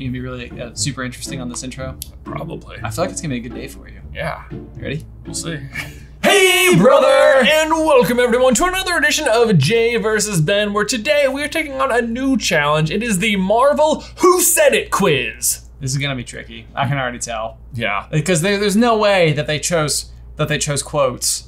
You can be really super interesting on this intro. Probably. I feel like it's gonna be a good day for you. Yeah. You ready? We'll see. Hey, brother! And welcome everyone to another edition of Jay vs. Ben, where today we are taking on a new challenge. It is the Marvel Who Said It quiz. This is gonna be tricky. I can already tell. Yeah. Because there's no way that they chose quotes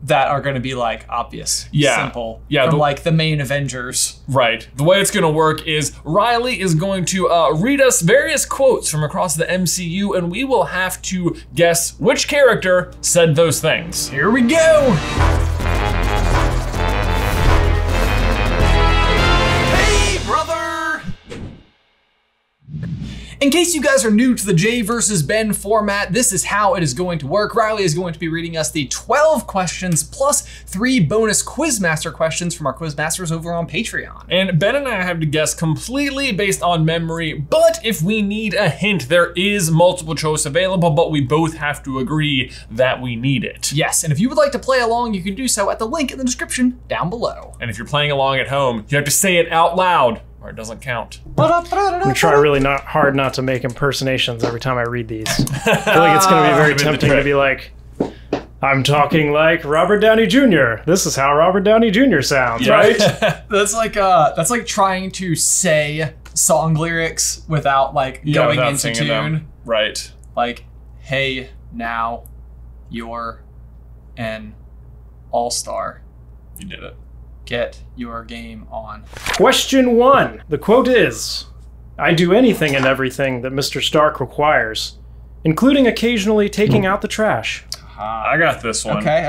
that are gonna be like obvious, simple, from like the main Avengers. Right. The way it's gonna work is Riley is going to read us various quotes from across the MCU, and we will have to guess which character said those things. Here we go. Hey, brother! In case you guys are new to the Jay versus Ben format, this is how it is going to work. Riley is going to be reading us the 12 questions plus 3 bonus Quizmaster questions from our Quizmasters over on Patreon. And Ben and I have to guess completely based on memory, but if we need a hint, there is multiple choice available, but we both have to agree that we need it. Yes, and if you would like to play along, you can do so at the link in the description down below. And if you're playing along at home, you have to say it out loud, or it doesn't count. I'm gonna try really hard not to make impersonations every time I read these. I feel like it's gonna be very tempting to be like, I'm talking like Robert Downey Jr. This is how Robert Downey Jr. sounds, right? That's like trying to say song lyrics without like going into tune. Them. Right. Like, hey, now you're an all-star. You did it. Get your game on. Question 1. The quote is, I do anything and everything that Mr. Stark requires, including occasionally taking out the trash. I got this one. Okay.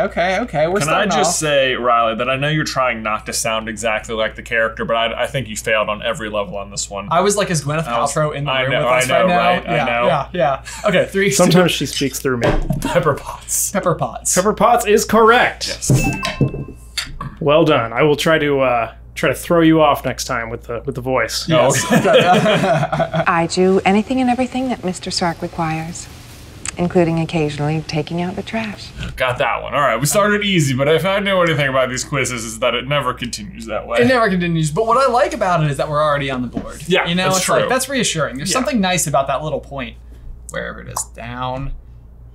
Can I just say, Riley, that I know you're trying not to sound exactly like the character, but I think you failed on every level on this one. I was like, is Gwyneth Paltrow in the room with us right now? Right? I know. Yeah. Okay, 3, Sometimes she speaks through me. Pepper Potts. Pepper Potts. Pepper Potts is correct. Yes. Well done. I will try to throw you off next time with the voice. Yes. I do anything and everything that Mr. Stark requires, including occasionally taking out the trash. Got that one. All right, we started easy, but if I know anything about these quizzes, is that it never continues that way. It never continues, but what I like about it is that we're already on the board. Yeah, you know, that's it's true. like, that's reassuring. There's something nice about that little point, wherever it is, down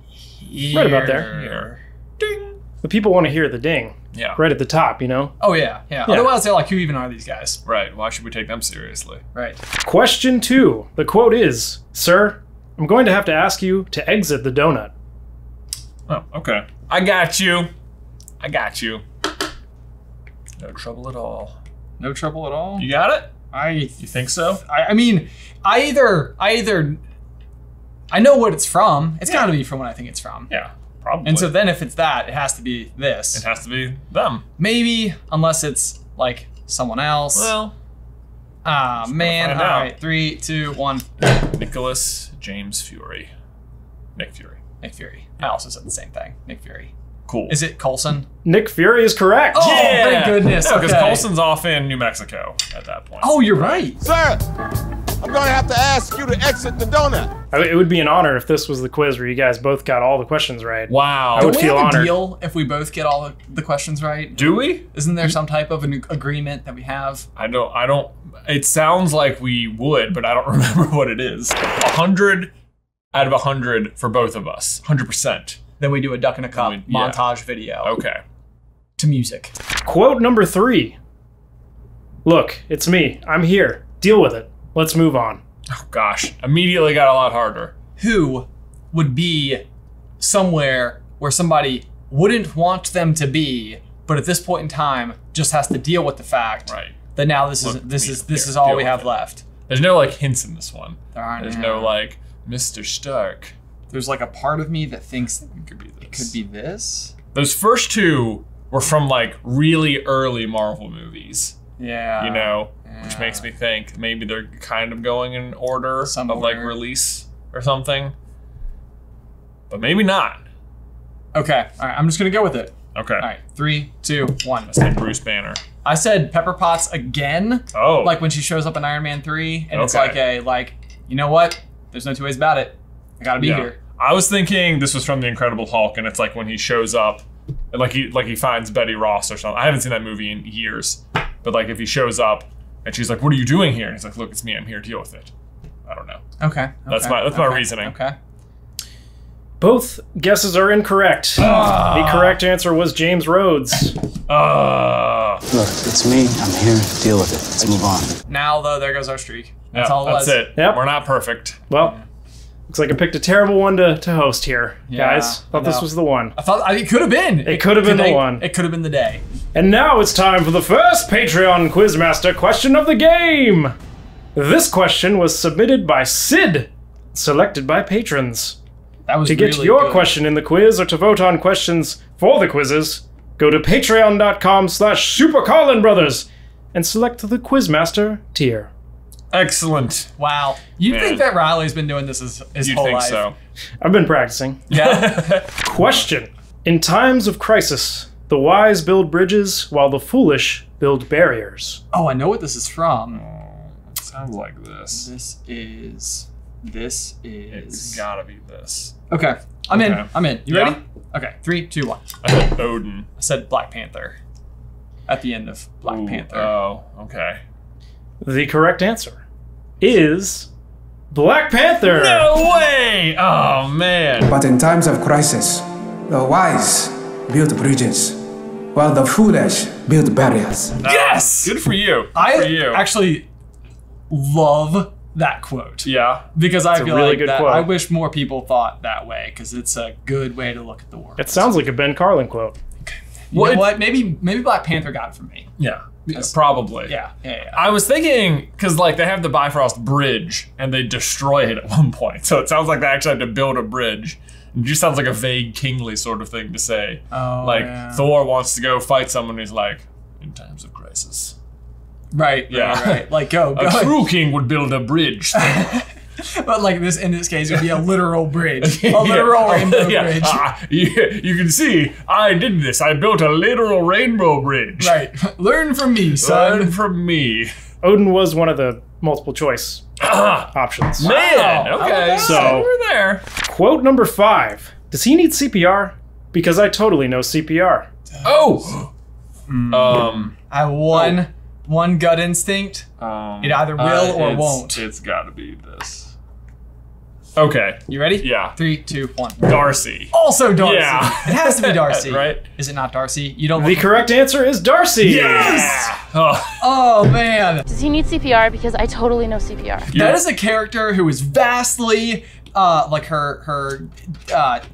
here. Right about there. Here. Ding. The people want to hear the ding. Yeah. Right at the top, you know? Oh, yeah. Otherwise, they're like, who even are these guys? Right. Why should we take them seriously? Right. Question 2. The quote is, Sir, I'm going to have to ask you to exit the donut. Oh, okay. I got you. No trouble at all. No trouble at all? You got it? You think so? I mean, I know what it's from. It's got to be from what I think it's from. Yeah. Probably. And so then if it's that, it has to be this. It has to be them. Maybe, unless it's like someone else. Well. Ah, man. All right, 3, 2, 1. Nicholas James Fury. Nick Fury. Nick Fury. I also said the same thing. Nick Fury. Cool. Is it Coulson? Nick Fury is correct. Oh, thank goodness. No, because okay. Coulson's off in New Mexico at that point. Oh, you're right. Sir, I'm gonna have to ask you to exit the donut. It would be an honor if this was the quiz where you guys both got all the questions right. Wow. I would Do we feel have a honored. deal if we both get all the questions right? Do we? Isn't there some type of an agreement that we have? I don't, it sounds like we would, but I don't remember what it is. 100 out of 100 for both of us. 100%. Then we do a duck in a cup montage video. Okay. To music. Quote number 3. Look, it's me. I'm here. Deal with it. Let's move on. Oh gosh, immediately got a lot harder. Who would be somewhere where somebody wouldn't want them to be, but at this point in time just has to deal with the fact that now this is all we have left. There's no like hints in this one. There aren't. There's no like Mr. Stark. There's like a part of me that thinks it could be this. It could be this. Those first 2 were from like really early Marvel movies. Yeah. You know, which makes me think maybe they're kind of going in order of like release or something. But maybe not. Okay. All right. I'm just gonna go with it. Okay. All right. 3, 2, 1. I said Bruce Banner. I said Pepper Potts again. Oh. Like when she shows up in Iron Man 3, and it's like you know what? There's no 2 ways about it. I gotta be here. I was thinking this was from The Incredible Hulk, and it's like when he shows up, and like he finds Betty Ross or something. I haven't seen that movie in years, but like if he shows up and she's like, "What are you doing here?" And he's like, "Look, it's me. I'm here. Deal with it." I don't know. Okay. That's my reasoning. Okay. Both guesses are incorrect. The correct answer was James Rhodes. Look, it's me. I'm here to deal with it. Let's move on. Now, though, there goes our streak. That's Yeah, all it was. That's it. Yep. We're not perfect. Well, looks like I picked a terrible one to host here, guys. Thought this was the one. I thought it could have been. It could have been the one. It could have been the day. And now it's time for the first Patreon Quizmaster question of the game. This question was submitted by Sid, selected by patrons. That was To get really your good. question in the quiz or to vote on questions for the quizzes, go to patreon.com/SuperCarlinBrothers and select the Quizmaster tier. Excellent. Wow. You'd Man. think that Riley's been doing this his You'd whole think life. so. I've been practicing. Yeah. Question. In times of crisis, the wise build bridges while the foolish build barriers. Oh, I know what this is from. It sounds like this. This It's is. gotta be this. Okay. I'm in. Okay. I'm in. You Yeah. ready? Okay. 3, 2, 1. I said Odin. I said Black Panther. At the end of Black Ooh, Panther. Oh, okay. The correct answer is Black Panther. No way! Oh, man. But in times of crisis, the wise build bridges, while the foolish build barriers. Yes! Good for you. Good I for you. actually love that quote. Yeah. Because I a feel really like good that, quote. I wish more people thought that way because it's a good way to look at the world. It sounds like a Ben Carlin quote. You know what? Maybe Black Panther got it from me. Yeah. Probably. Yeah. I was thinking, because like they have the Bifrost Bridge and they destroy it at one point. So it sounds like they actually had to build a bridge. It just sounds like a vague kingly sort of thing to say. Oh, like yeah. Thor wants to go fight someone, he's like, in times of crisis. Right. Yeah. Right. Like go. A true king would build a bridge. But like this, in this case, it would be a literal bridge, a literal rainbow bridge. You can see, I did this. I built a literal rainbow bridge. Right. Learn from me, son. Learn from me. Odin was one of the multiple choice options. Man, Wow. okay. So- we're there. Quote number 5. Does he need CPR? Because I totally know CPR. Oh! I have one gut instinct. It either will or won't. It's gotta be this. Okay. You ready? Yeah. 3, 2, 1. Darcy. Also Darcy. Yeah. It has to be Darcy. Right? Is it not Darcy? You don't The correct answer is Darcy. Yes! Oh, Oh man. Does he need CPR? Because I totally know CPR. That is a character who is vastly like her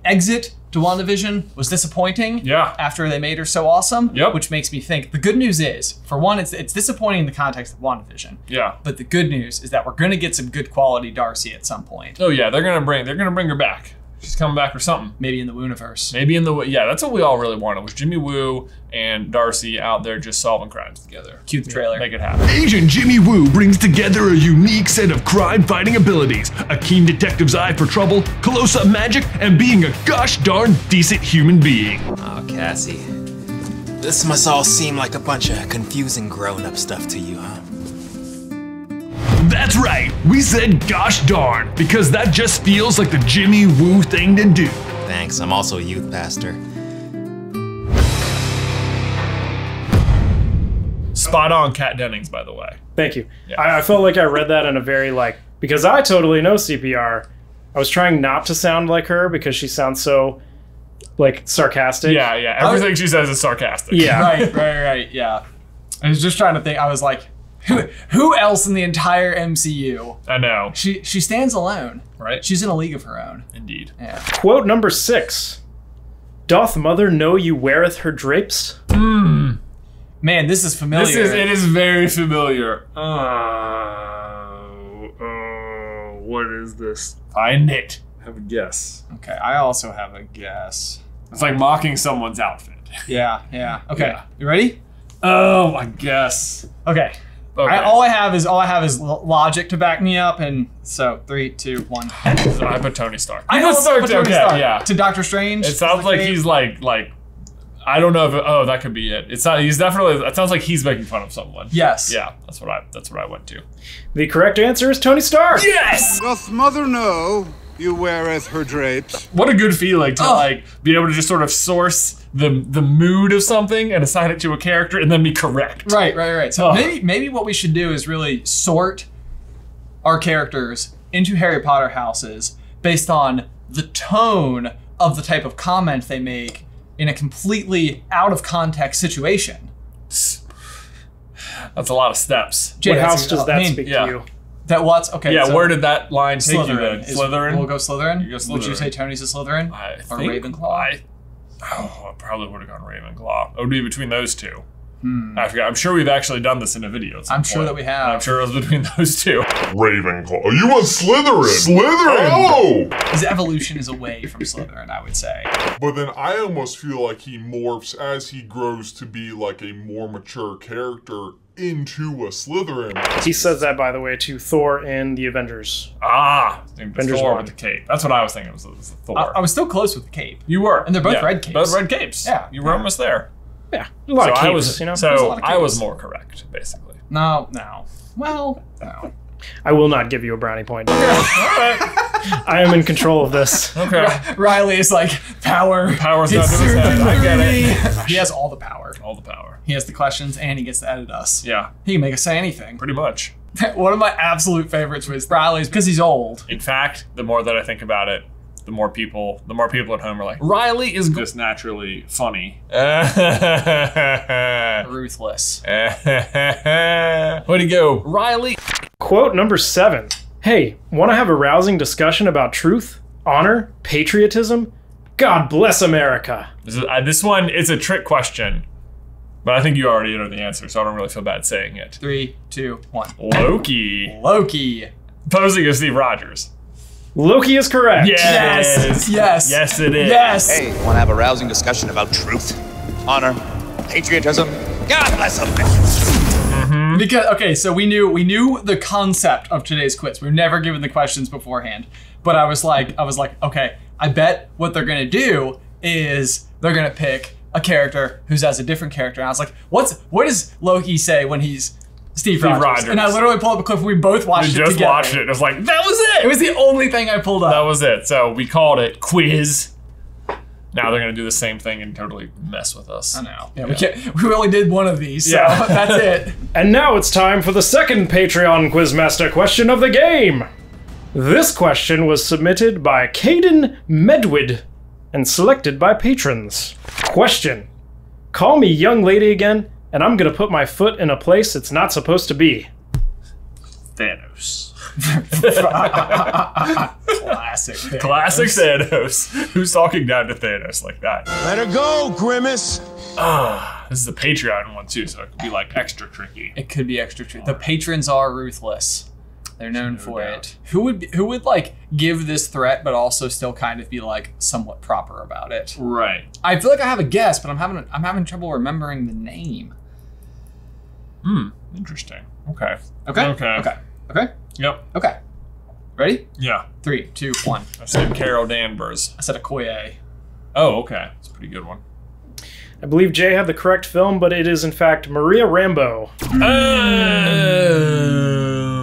exit to WandaVision was disappointing. Yeah. After they made her so awesome. Yep. Which makes me think the good news is, for one, it's disappointing in the context of WandaVision. yeah. But the good news is that we're gonna get some good quality Darcy at some point. Oh yeah, they're gonna bring her back. She's coming back for something. Maybe in the Wooniverse. Maybe in the that's what we all really wanted was Jimmy Woo and Darcy out there just solving crimes together. Cue the trailer. Make it happen. Agent Jimmy Woo brings together a unique set of crime-fighting abilities, a keen detective's eye for trouble, close-up magic, and being a gosh darn decent human being. Oh, Cassie. This must all seem like a bunch of confusing grown-up stuff to you, huh? That's right, we said gosh darn, because that just feels like the Jimmy Woo thing to do. Thanks, I'm also a youth pastor. Spot on, Kat Dennings, by the way. Thank you. Yeah. I felt like I read that in a very because I totally know CPR. I was trying not to sound like her because she sounds so sarcastic. Yeah. Everything she says is sarcastic. Yeah. Right. Yeah. I was just trying to think. I was like, who else in the entire MCU? I know. She stands alone. Right? She's in a league of her own. Indeed. Yeah. Quote number 6. Doth mother know you weareth her drapes? Man, this is familiar. It is very familiar. What is this? Find it. Have a guess. Okay, I also have a guess. It's like mocking someone's outfit. Yeah. Okay. Yeah. You ready? Oh, I guess. Okay. Okay. All I have is logic to back me up, and so 3, 2, 1. I put Tony Stark. I know Stark. Tony Okay, Stark. yeah. To Doctor Strange. It sounds like he's like I don't know if that could be it. It's not. He's definitely. It sounds like he's making fun of someone. Yes. Yeah. That's what I went to. The correct answer is Tony Stark. Yes. Doth mother know you weareth her drapes? What a good feeling to be able to just sort of source the mood of something and assign it to a character and then be correct. Right. So maybe what we should do is really sort our characters into Harry Potter houses based on the tone of the type of comment they make in a completely out of context situation. That's a lot of steps. What house does that speak to you? That what's okay? Yeah, so where did that line take you then? Is, Slytherin? We'll go Slytherin. You go Slytherin. Would you say Tony's a Slytherin? Or Ravenclaw? I probably would have gone Ravenclaw. It would be between those two. I forgot. I'm sure we've actually done this in a video. I'm sure that we have. I'm sure it was between those two. Ravenclaw. Oh, you want Slytherin? Slytherin! Oh! His evolution is away from Slytherin, I would say. But then I almost feel like he morphs as he grows to be like a more mature character into a Slytherin. He says that, by the way, to Thor in the Avengers. Avengers Thor with the cape. That's what I was thinking. It was Thor. I was still close with the cape. You were, and they're both red capes. Both red capes. Yeah, you were almost there. Yeah, a lot of capes, you know. So I was more correct, basically. No. Well, no. I will not give you a brownie point. Okay. All right. I am in control of this. Okay. Riley is like, power. Power's not to his head. I get it. He has all the power. All the power. He has the questions and he gets to edit us. Yeah. He can make us say anything. Pretty much. One of my absolute favorites was Riley's because he's old. In fact, the more that I think about it, the more people at home are like, Riley is just naturally funny. Ruthless. Way to go, Riley. Quote number 7. Hey, want to have a rousing discussion about truth, honor, patriotism? God bless America. This one is a trick question, but I think you already know the answer, so I don't really feel bad saying it. 3, 2, 1. Loki. Posing as Steve Rogers. Loki is correct. Yes. Yes, it is. Yes. Hey, want to have a rousing discussion about truth, honor, patriotism? God bless America. Because okay, so we knew the concept of today's quiz. We were never given the questions beforehand, but I was like, okay, I bet what they're gonna do is they're gonna pick a character who has a different character. And I was like, what does Loki say when he's Steve Rogers? And I literally pulled up a clip and we both watched it together. We just watched it. It was like, that was it. It was the only thing I pulled up. That was it. So we called it quiz. Now they're gonna do the same thing and totally mess with us. I know. Yeah, we only did one of these, so that's it. And now it's time for the second Patreon Quizmaster question of the game. This question was submitted by Caden Medwid and selected by patrons. Question. Call me young lady again, and I'm gonna put my foot in a place it's not supposed to be. Thanos. Classic Thanos. Classic Thanos. Who's talking down to Thanos like that? Let her go, Grimace. This is a Patreon one too, so it could be like extra tricky. It could be extra tricky. The patrons are ruthless. They're known for it. Who would like give this threat, but also still kind of be like somewhat proper about it? Right. I feel like I have a guess, but I'm having trouble remembering the name. Interesting. Okay. Yep. Yep. Okay. Ready? Yeah. 3, 2, 1. I said Carol Danvers. I said Okoye. Oh, okay. That's a pretty good one. I believe Jay had the correct film, but it is in fact Maria Rambeau.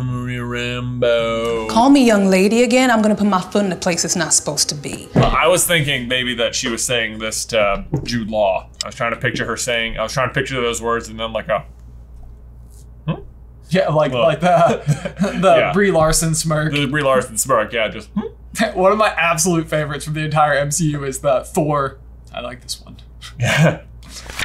Maria Rambeau. Call me young lady again. I'm gonna put my foot in a place it's not supposed to be. I was thinking maybe that she was saying this to Jude Law. I was trying to picture those words and then like a. Yeah, like the Brie Larson smirk. The Brie Larson smirk, yeah, just. One of my absolute favorites from the entire MCU is the Thor. I like this one.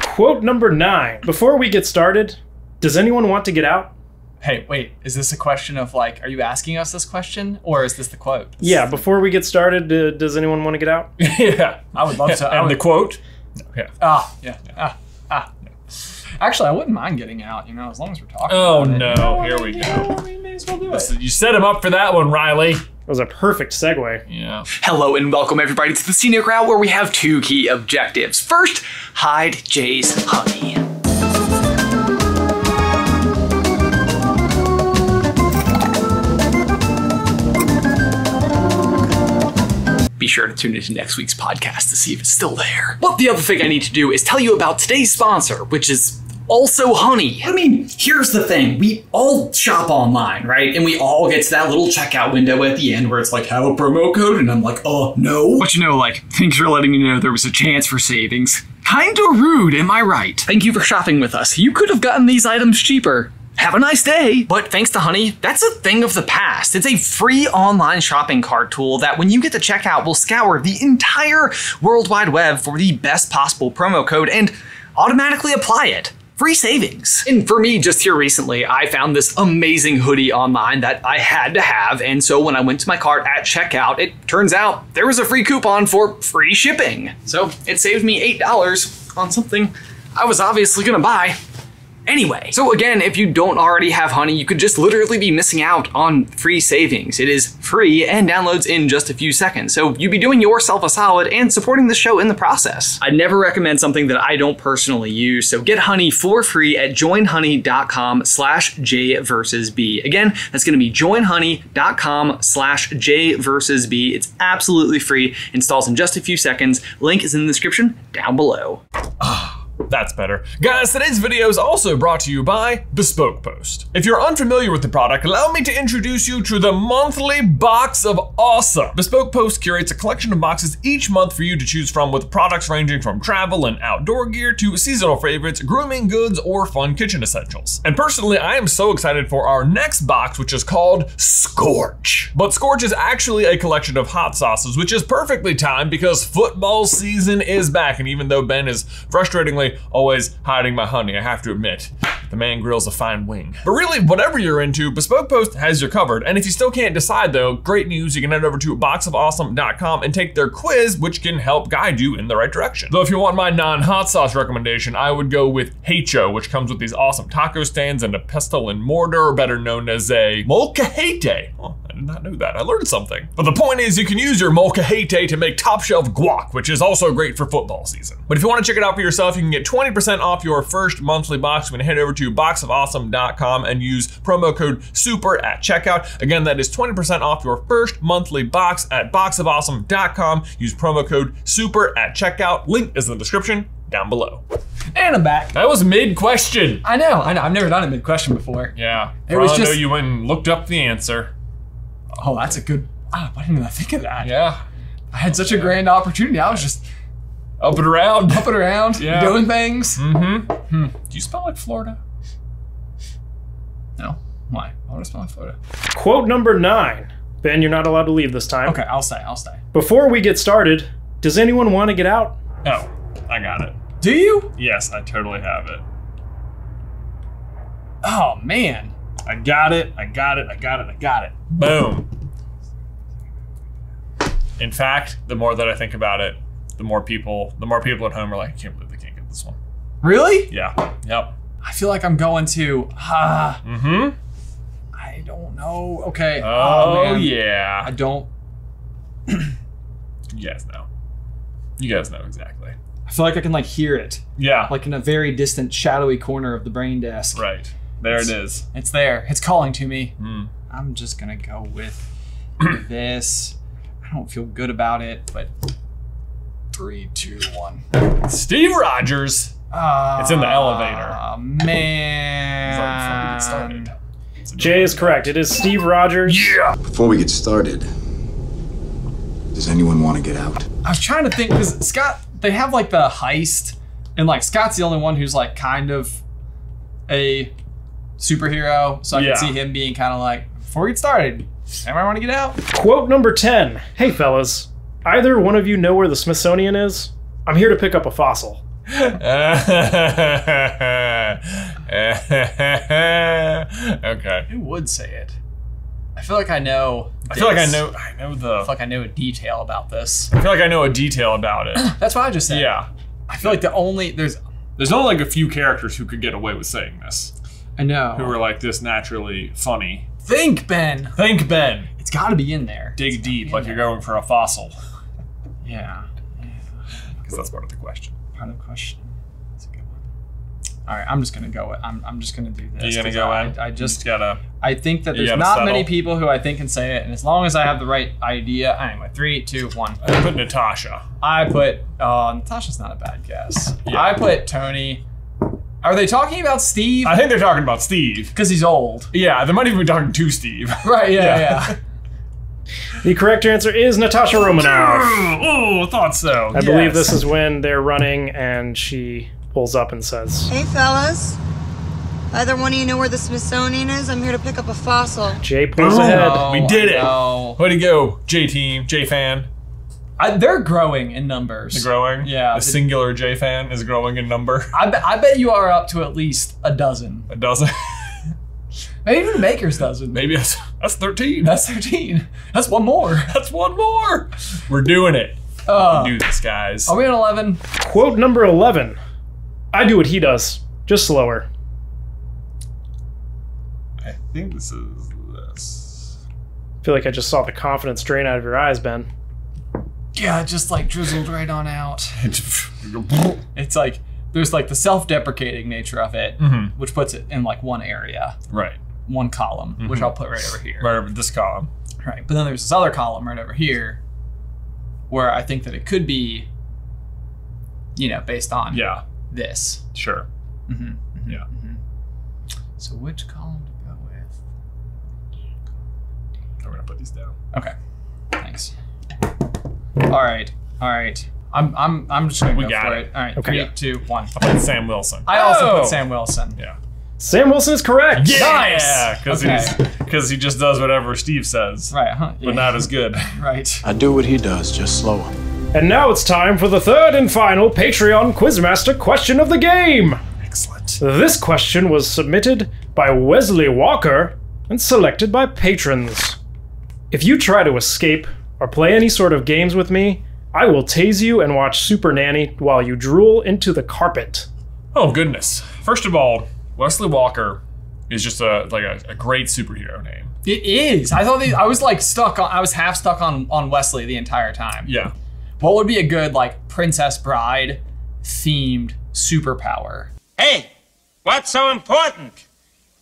Quote number 9. Before we get started, does anyone want to get out? Hey, wait, is this a question of like, are you asking us this question? Or is this the quote? Yeah, before we get started, does anyone want to get out? Yeah. I would love to. And the quote? Yeah. Actually, I wouldn't mind getting out, as long as we're talking about it. No, here we go. We may as well do it. You set him up for that one, Riley. That was a perfect segue. Yeah. Hello and welcome everybody to the Scenic Route, where we have 2 key objectives. First, hide Jay's honey. Be sure to tune into next week's podcast to see if it's still there. But the other thing I need to do is tell you about today's sponsor, which is also honey. I mean, here's the thing. We all shop online, right? And we all get to that little checkout window at the end where it's like, have a promo code? And I'm like, oh, no. But thanks for letting me know there was a chance for savings. Kinda rude, am I right? Thank you for shopping with us. You could have gotten these items cheaper. have a nice day. But thanks to Honey, that's a thing of the past. It's a free online shopping cart tool that when you get to checkout will scour the entire World Wide Web for the best possible promo code and automatically apply it. Free savings. And for me, just here recently, I found this amazing hoodie online that I had to have. And so when I went to my cart at checkout, it turns out there was a free coupon for free shipping. So it saved me $8 on something I was obviously gonna buy anyway. So again, if you don't already have Honey, you could just literally be missing out on free savings. It is free and downloads in just a few seconds. So you'd be doing yourself a solid and supporting the show in the process. I'd never recommend something that I don't personally use. So get Honey for free at joinhoney.com/J-versus-B. Again, that's gonna be joinhoney.com/J-versus-B. It's absolutely free, installs in just a few seconds. Link is in the description down below. That's better. Guys, today's video is also brought to you by Bespoke Post. If you're unfamiliar with the product, allow me to introduce you to the monthly box of awesome. Bespoke Post curates a collection of boxes each month for you to choose from, with products ranging from travel and outdoor gear to seasonal favorites, grooming goods, or fun kitchen essentials. And personally, I am so excited for our next box, which is called Scorch. But Scorch is actually a collection of hot sauces, which is perfectly timed because football season is back. And even though Ben is frustratingly always hiding my honey, I have to admit, the man grills a fine wing. But really, whatever you're into, Bespoke Post has you covered. And if you still can't decide though, great news, you can head over to boxofawesome.com and take their quiz, which can help guide you in the right direction. Though if you want my non-hot sauce recommendation, I would go with Hecho, which comes with these awesome taco stands and a pestle and mortar, better known as a molcajete. Oh, I did not know that, I learned something. But the point is, you can use your molcajete to make top shelf guac, which is also great for football season. But if you want to check it out for yourself, you can get 20% off your first monthly box when you head over to boxofawesome.com and use promo code SUPER at checkout. Again, that is 20% off your first monthly box at boxofawesome.com. Use promo code SUPER at checkout. Link is in the description down below. And I'm back. That was mid-question. I know. I've never done a mid-question before. Yeah. It was just... I know you went and looked up the answer. Oh, that's a good... Oh, why didn't I think of that? Yeah. I had such a grand opportunity. I was just... Up and around, yeah. Doing things. Do you smell like Florida? No. Why? Why would I smell like Florida? Quote number 9. Ben, you're not allowed to leave this time. Okay, I'll stay. Before we get started, does anyone want to get out? Oh, I got it. Do you? Yes, I totally have it. Oh, man. I got it. Boom. In fact, the more that I think about it, the more people at home are like, I can't believe they can't get this one. Really? Yeah. Yep. I feel like I'm going to. I don't know. Okay. Oh man. Yeah. I don't. You guys know. You guys know exactly. I feel like I can like hear it. Yeah. Like in a very distant, shadowy corner of the brain desk. Right. There it is. It's there. It's calling to me. I'm just gonna go with this. I don't feel good about it, but 3, 2, 1. Steve Rogers. It's in the elevator. Oh man. Before we get started. Jay is correct. It is Steve Rogers. Yeah. Before we get started, does anyone want to get out? I was trying to think because Scott, they have like the heist, and like Scott's the only one who's like kind of a superhero, so I can see him being kind of like, before we get started, everyone want to get out? Quote number 10. Hey fellas, either one of you know where the Smithsonian is? I'm here to pick up a fossil. Okay. Who would say it? I feel like I know. I feel like I know a detail about this. I feel like I know a detail about it. That's what I just said. Yeah. I feel like there's only like a few characters who could get away with saying this. I know. Who are like this naturally funny. Think, Ben. It's got to be in there. Dig deep, like you're going for a fossil. Yeah. Because that's part of the question. Part of the question. That's a good one. All right, I'm just gonna go. I'm just gonna do this. You're gonna go in. I just gotta. I think that there's not many people who I think can say it, and as long as I have the right idea. Anyway, 3, 2, 1. I put Natasha. Natasha's not a bad guess. Yeah. I put Tony. Are they talking about Steve? I think they're talking about Steve. Because he's old. Yeah, they might even be talking to Steve. Right, yeah. The correct answer is Natasha Romanoff. Oh, thought so. I believe this is when they're running and she pulls up and says, Hey fellas, Either one of you know where the Smithsonian is? I'm here to pick up a fossil. Jay pulls ahead. We did it. Way to go, J team, J fan. They're growing in numbers. They're growing? Yeah. The singular J fan is growing in number. I bet you are up to at least a dozen. A dozen? Maybe even a baker's dozen. Maybe that's 13. That's 13. That's one more. That's one more. We're doing it. We can do this, guys. Are we on 11? Quote number 11. I do what he does, just slower. I think this is this. I feel like I just saw the confidence drain out of your eyes, Ben. Yeah, it just like drizzled right on out. It's like, there's like the self-deprecating nature of it, which puts it in like one area. Right. One column, which I'll put right over here. Right over this column. Right, but then there's this other column right over here where I think that it could be, you know, based on this. Sure. Yeah. So which column to go with? I'm gonna put these down. Okay. Thanks. All right. I'm just gonna go for it. All right. Okay. 3, 2, 1. I put Sam Wilson. I also put Sam Wilson. Yeah. Sam Wilson is correct. Yeah, Nice. because he just does whatever Steve says. Right. Huh? But not as good. Right. I do what he does, just slower. And now it's time for the third and final Patreon Quizmaster question of the game. Excellent. This question was submitted by Wesley Walker and selected by patrons. If you try to escape or play any sort of games with me, I will tase you and watch Super Nanny while you drool into the carpet. Oh, goodness. First of all, Wesley Walker is just a great superhero name. It is. I thought I was like stuck on. I was half stuck on Wesley the entire time. Yeah. What would be a good like Princess Bride themed superpower? Hey, what's so important?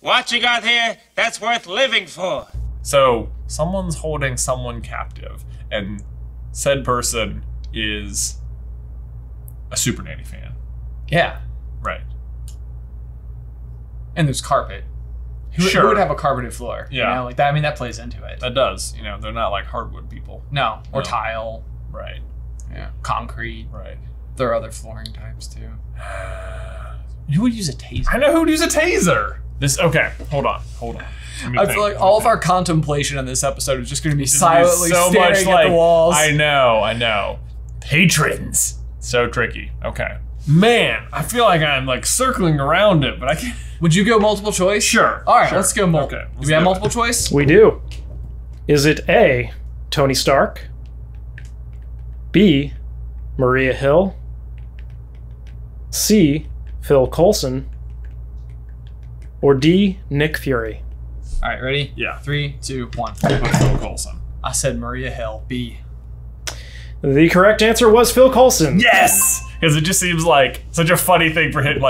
What you got here that's worth living for? So someone's holding someone captive, and said person is a Super Nanny fan. Yeah. Right. And there's carpet. Who would have a carpeted floor? Yeah. You know, like that. I mean, that plays into it. That does. You know, they're not like hardwood people. No. Or tile. Right. Yeah. Concrete. Right. There are other flooring types too. Who would use a taser? I know who would use a taser. Okay, hold on. I feel like all of our contemplation in this episode is just going to be silently staring at the walls. I know. Patrons. So tricky. Okay. Man, I feel like I'm like circling around it, but I can't. Would you go multiple choice? Sure. All right, sure. let's go multiple. Okay, do we have multiple choice? We do. Is it A, Tony Stark, B, Maria Hill, C, Phil Coulson, or D, Nick Fury? All right, ready? Yeah. 3, 2, 1. Phil Coulson. I said Maria Hill. B. The correct answer was Phil Coulson. Yes! Because it just seems like such a funny thing for him,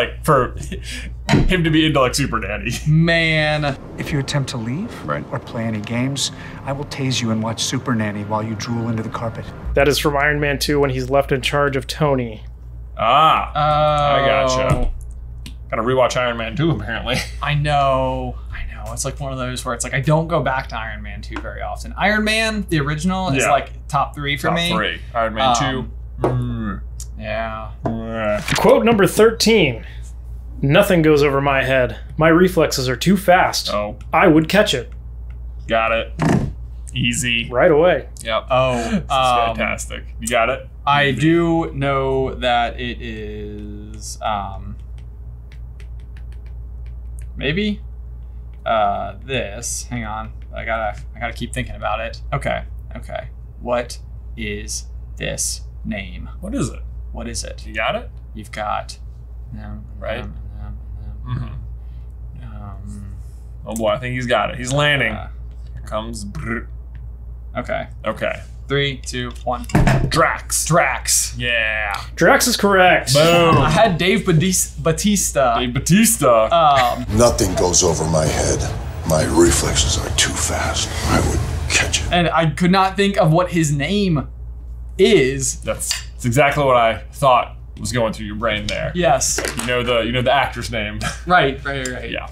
to be into like Super Nanny. Man. If you attempt to leave or play any games, I will tase you and watch Super Nanny while you drool into the carpet. That is from Iron Man 2 when he's left in charge of Tony. Ah. I gotcha. Gotta rewatch Iron Man 2 apparently. I know. It's like one of those where it's like I don't go back to Iron Man 2 very often. Iron Man, the original, is like top 3 for me. Top 3. Iron Man 2. Yeah. Quote number 13. Nothing goes over my head. My reflexes are too fast. Oh. I would catch it. Got it. Easy. Right away. Yep. Oh. This is fantastic. You got it? I do know that it is maybe this. Hang on. I gotta keep thinking about it. Okay. What is this name? What is it? What is it? You got it? You've got right? Oh boy, I think he's got it. He's landing. Here comes. Okay. 3, 2, 1. Drax. Yeah. Drax is correct. Boom. I had Dave Bautista. Nothing goes over my head. My reflexes are too fast. I would catch it. And I could not think of what his name is. That's exactly what I thought was going through your brain there. Yes. You know the actor's name. Right. Yeah.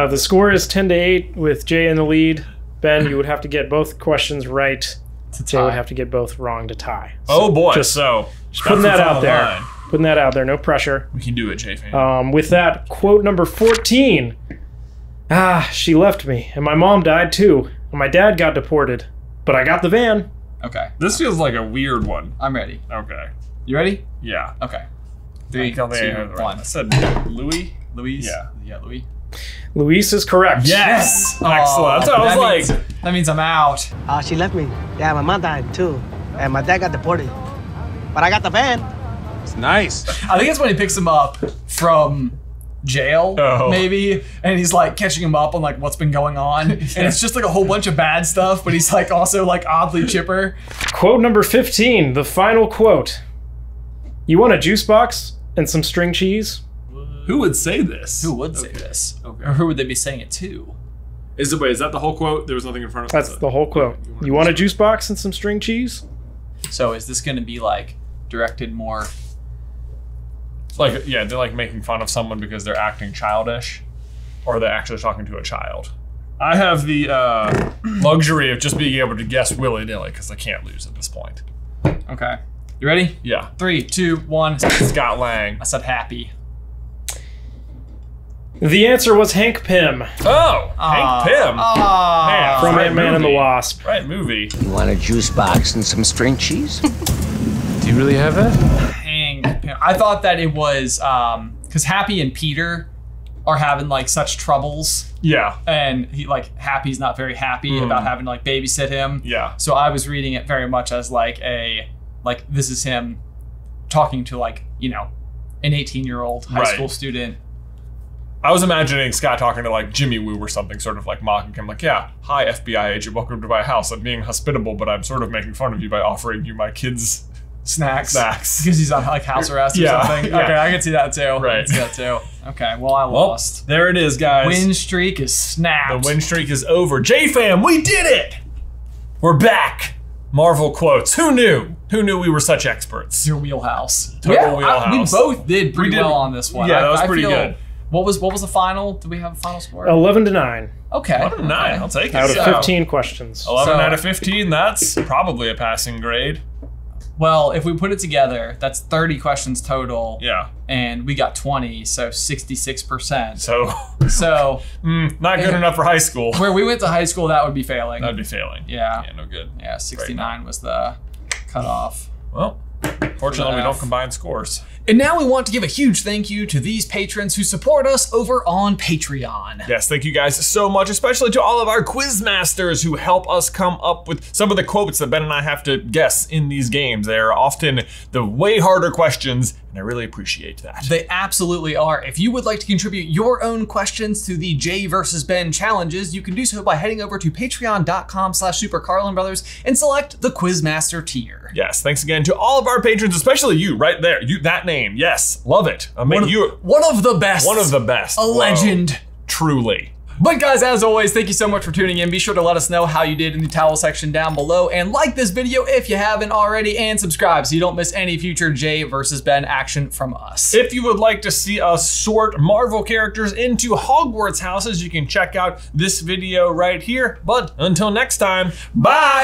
The score is 10-8 with Jay in the lead. Ben, you would have to get both questions right. Jay would have to get both wrong to tie. So boy. Just so putting that out there. Putting that out there. No pressure. We can do it, Jay fan. With that, quote number 14. She left me, and my mom died too, and my dad got deported. But I got the van. Okay. This feels like a weird one. I'm ready. Okay. You ready? Yeah. Okay. 3, 2, 1. I said Louis. Louise? Yeah, Louis. Luis is correct. Yes! Excellent. So I was that means I'm out. She left me. Yeah, my mom died too. And my dad got deported. But I got the van. It's nice. I think it's when he picks him up from jail, maybe, and he's like catching him up on like what's been going on. And it's just like a whole bunch of bad stuff, but he's like also like oddly chipper. Quote number 15, the final quote. You want a juice box and some string cheese? Who would say this? Who would say this? Okay. Or who would they be saying it to? Is that the whole quote? There was nothing in front of it? That's the whole quote. You want a juice box and some string cheese? So is this going to be like directed more? Like, yeah, they're like making fun of someone because they're acting childish, or they're actually talking to a child. I have the luxury of just being able to guess willy-nilly because I can't lose at this point. Okay. You ready? Yeah. 3, 2, 1. Scott Lang. I said happy. The answer was Hank Pym. Oh, Hank Pym. Man, from right Ant-Man and the Wasp. Right movie. You want a juice box and some string cheese? Do you really have that? Hank Pym. I thought that it was because Happy and Peter are having like such troubles. Yeah. And he like Happy's not very happy about having to like babysit him. Yeah. So I was reading it very much as like this is him talking to like, you know, an 18-year-old high school student. I was imagining Scott talking to like Jimmy Woo or something, sort of like mocking him, like, yeah, hi FBI agent, welcome to my house. I'm being hospitable, but I'm sort of making fun of you by offering you my kids' snacks. Because he's on like house arrest or something. Yeah. Okay, I can see that too. Right. I can see that too. Okay, well I lost. There it is, guys. Win streak is snapped. The win streak is over. J-Fam, we did it! We're back. Marvel quotes. Who knew? Who knew we were such experts? Your wheelhouse. Total wheelhouse. We both did pretty well on this one. Yeah, that was pretty good. What was the final? Did we have a final score? 11-9. Okay. 11-9. I'll take it. Out of 15 questions. 11 out of 15. That's probably a passing grade. Well, if we put it together, that's 30 questions total. Yeah. And we got 20, so 66%. So not good enough for high school. Where we went to high school, that would be failing. That'd be failing. Yeah. Yeah, no good. Yeah, 69 was the cutoff. Well, fortunately, we don't combine scores. And now we want to give a huge thank you to these patrons who support us over on Patreon. Yes, thank you guys so much, especially to all of our quiz masters who help us come up with some of the quotes that Ben and I have to guess in these games. They are often the way harder questions, and I really appreciate that. They absolutely are. If you would like to contribute your own questions to the Jay versus Ben challenges, you can do so by heading over to patreon.com/SuperCarlinBrothers and select the Quizmaster tier. Yes, thanks again to all of our patrons, especially you right there. That name. Yes, love it. One of the best. One of the best. A legend. Truly. But guys, as always, thank you so much for tuning in. Be sure to let us know how you did in the towel section down below, and like this video if you haven't already, and subscribe so you don't miss any future Jay versus Ben action from us. If you would like to see us sort Marvel characters into Hogwarts houses, you can check out this video right here. But until next time, bye!